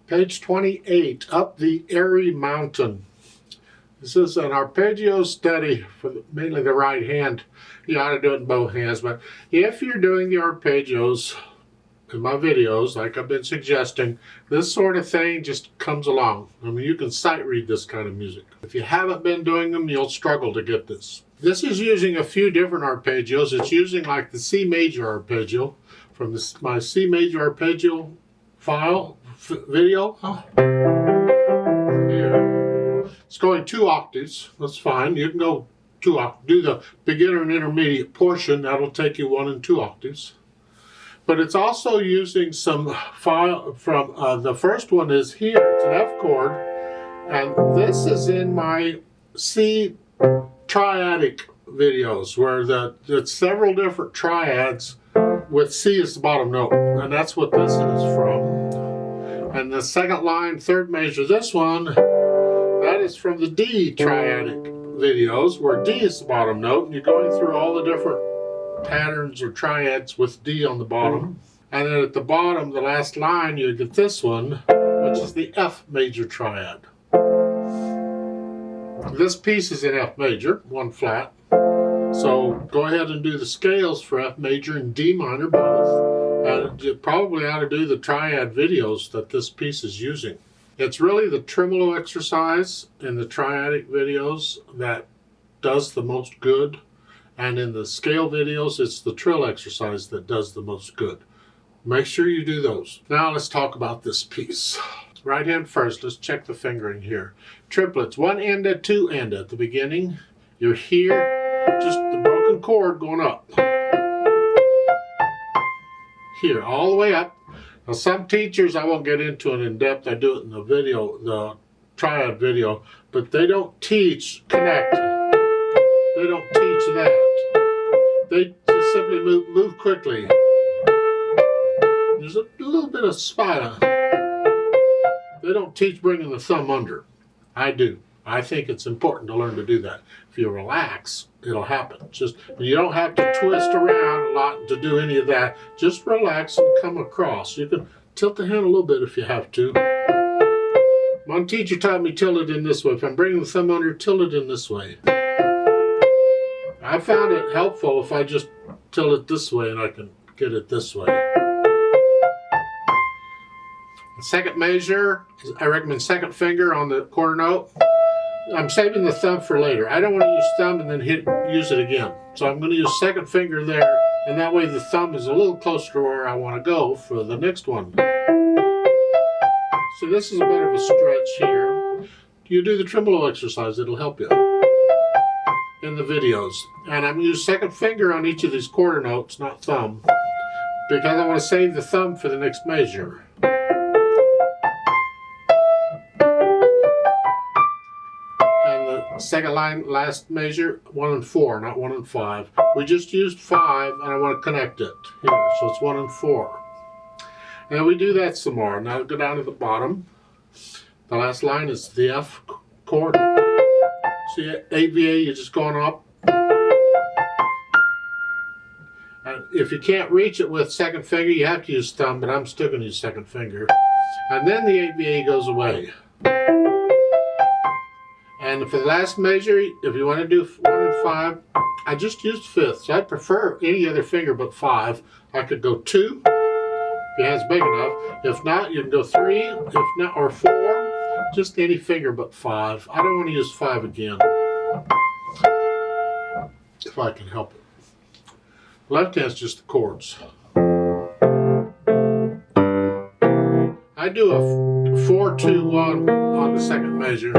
Page 28, Up the Airy Mountain. This is an arpeggio steady for mainly the right hand. You ought to do it in both hands, but if you're doing the arpeggios in my videos, like I've been suggesting, this sort of thing just comes along. I mean, you can sight read this kind of music. If you haven't been doing them, you'll struggle to get this. This is using a few different arpeggios. It's using like the C major arpeggio from my C major arpeggio file video. Here. It's going 2 octaves. That's fine. You can go 2 octaves. Do the beginner and intermediate portion. That'll take you 1 and 2 octaves. But it's also using some file from the first one is here. It's an F chord, and this is in my C triadic videos where it's several different triads with C as the bottom note, and that's what this is from. And the second line, third measure, this one, that is from the D triadic videos where D is the bottom note, and you're going through all the different patterns or triads with D on the bottom. And then at the bottom, the last line, you get this one, which is the F major triad. This piece is in F major, 1 flat. So go ahead and do the scales for F major and D minor both. And you probably ought to do the triad videos that this piece is using. It's really the tremolo exercise in the triadic videos that does the most good. And in the scale videos, it's the trill exercise that does the most good. Make sure you do those. Now let's talk about this piece. Right hand first, let's check the fingering here. Triplets, 1-ended, 2-ended. At the beginning, you're here, just the broken chord going up. Here, all the way up. Now some teachers, I won't get into it in depth, I do it in the video, the triad video, but they don't teach connect. They don't teach that. They just simply move quickly. There's a little bit of spine. They don't teach bringing the thumb under. I do. I think it's important to learn to do that. If you relax, it'll happen. Just you don't have to twist around a lot to do any of that. Just relax and come across. You can tilt the hand a little bit if you have to. One teacher taught me tilt it in this way. If I'm bringing the thumb under, tilt it in this way. I found it helpful if I just tilt it this way and I can get it this way. The second measure, I recommend second finger on the quarter note. I'm saving the thumb for later. I don't want to use thumb and then use it again. So I'm going to use second finger there, and that way the thumb is a little closer to where I want to go for the next one. So this is a bit of a stretch here. You do the tremolo exercise, it'll help you in the videos. And I'm going to use second finger on each of these quarter notes, not thumb, because I want to save the thumb for the next measure. Second line, last measure, 1 and 4, not 1 and 5. We just used 5, and I want to connect it here, so it's 1 and 4. And we do that some more. Now go down to the bottom. The last line is the F chord. See, AVA, you're just going up. And if you can't reach it with second finger, you have to use thumb, but I'm still going to use second finger. And then the AVA goes away. And for the last measure, if you want to do 1 and 5, I just used fifths. So I prefer any other finger but 5. I could go 2, if your hand's big enough. If not, you can go 3, if not, or 4. Just any finger but 5. I don't want to use 5 again, if I can help it. Left hand's just the chords. I do a 4-2-1 on the second measure.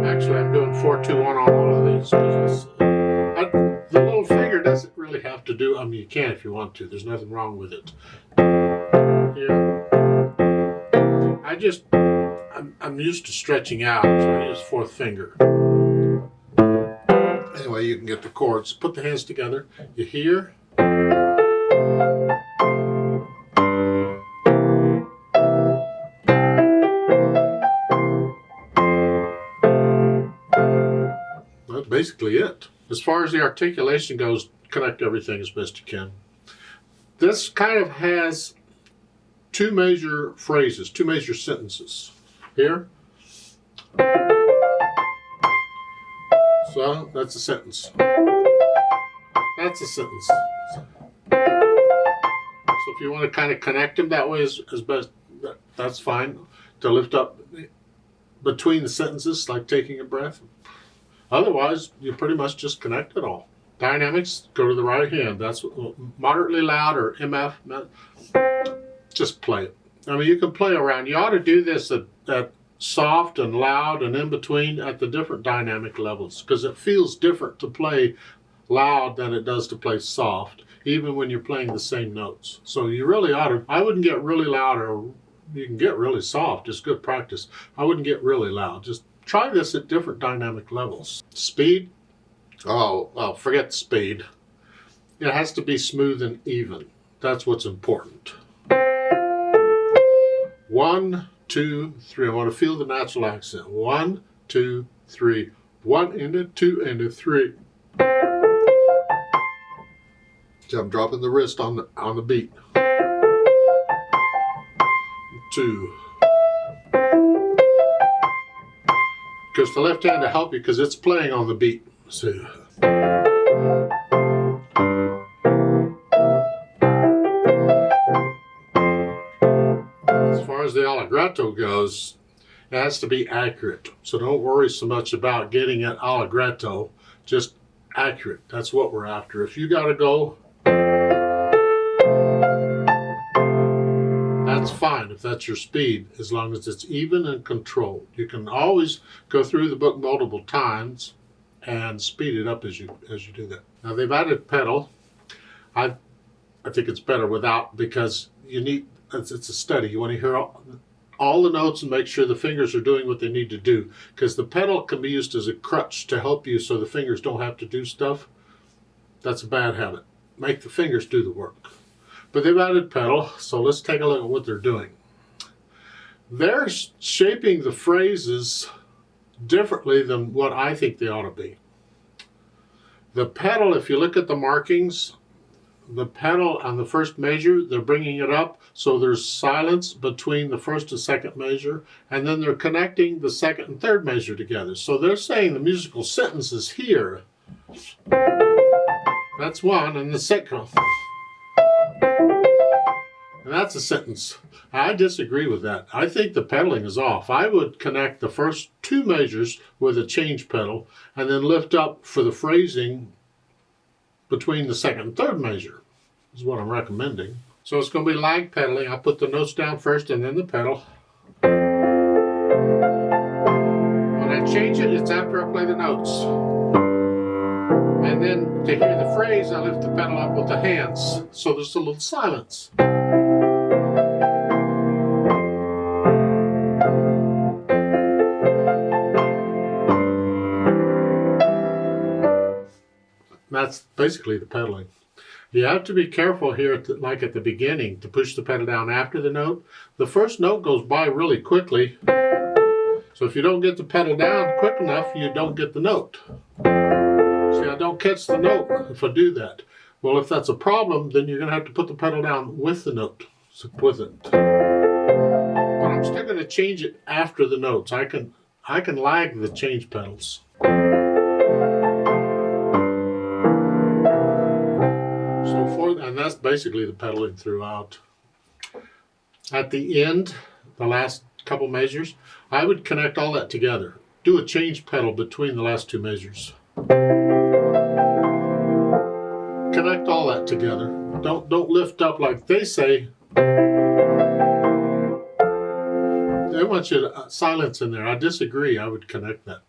Actually, I'm doing 4-2-1 on all of these. The little finger doesn't really have to do. I mean, you can if you want to. There's nothing wrong with it. Here, I'm used to stretching out, so I use fourth finger. Anyway, you can get the chords. Put the hands together. You hear. That's basically it. As far as the articulation goes, connect everything as best you can. This kind of has two measure phrases, two measure sentences. Here. So that's a sentence. That's a sentence. So if you want to kind of connect them that way as best, that's fine. To lift up between the sentences, like taking a breath. Otherwise, you pretty much just connect it all. Dynamics, go to the right hand. That's moderately loud or MF. Just play it. I mean, you can play around. You ought to do this at soft and loud and in between at the different dynamic levels, because it feels different to play loud than it does to play soft, even when you're playing the same notes. So you really ought to, I wouldn't get really loud, or you can get really soft. It's good practice. I wouldn't get really loud. Just try this at different dynamic levels. Speed, oh, well, forget speed. It has to be smooth and even. That's what's important. 1, 2, 3. I want to feel the natural accent. 1, 2, 3. 1 and a 2 and a 3. So I'm dropping the wrist on the beat. 2. Because the left hand to help you, because it's playing on the beat. So. As far as the allegretto goes, it has to be accurate. So don't worry so much about getting it allegretto, just accurate. That's what we're after. If you got to go, that's fine if that's your speed, as long as it's even and controlled. You can always go through the book multiple times and speed it up as you do that. Now they've added pedal. I think it's better without, because you need, it's a study. You want to hear all the notes and make sure the fingers are doing what they need to do, because the pedal can be used as a crutch to help you so the fingers don't have to do stuff. That's a bad habit. Make the fingers do the work. But they've added pedal, so let's take a look at what they're doing. They're shaping the phrases differently than what I think they ought to be. The pedal, if you look at the markings, the pedal on the first measure, they're bringing it up so there's silence between the first and second measure, and then they're connecting the second and third measure together. So they're saying the musical sentence is here. That's one, and the second. And that's a sentence. I disagree with that. I think the pedaling is off. I would connect the first two measures with a change pedal and then lift up for the phrasing between the second and third measure, is what I'm recommending. So it's going to be lag pedaling. I'll put the notes down first and then the pedal. When I change it, it's after I play the notes. And then to hear the phrase, I lift the pedal up with the hands. So there's a little silence. That's basically the pedaling. You have to be careful here, like at the beginning, to push the pedal down after the note. The first note goes by really quickly. So if you don't get the pedal down quick enough, you don't get the note. See, I don't catch the note if I do that. Well, if that's a problem, then you're going to have to put the pedal down with the note, with it. But I'm still going to change it after the notes. I can lag the change pedals. And that's basically the pedaling throughout. At the end, the last couple measures, I would connect all that together. Do a change pedal between the last two measures. Connect all that together. Don't lift up like they say. They want you to silence in there. I disagree. I would connect that.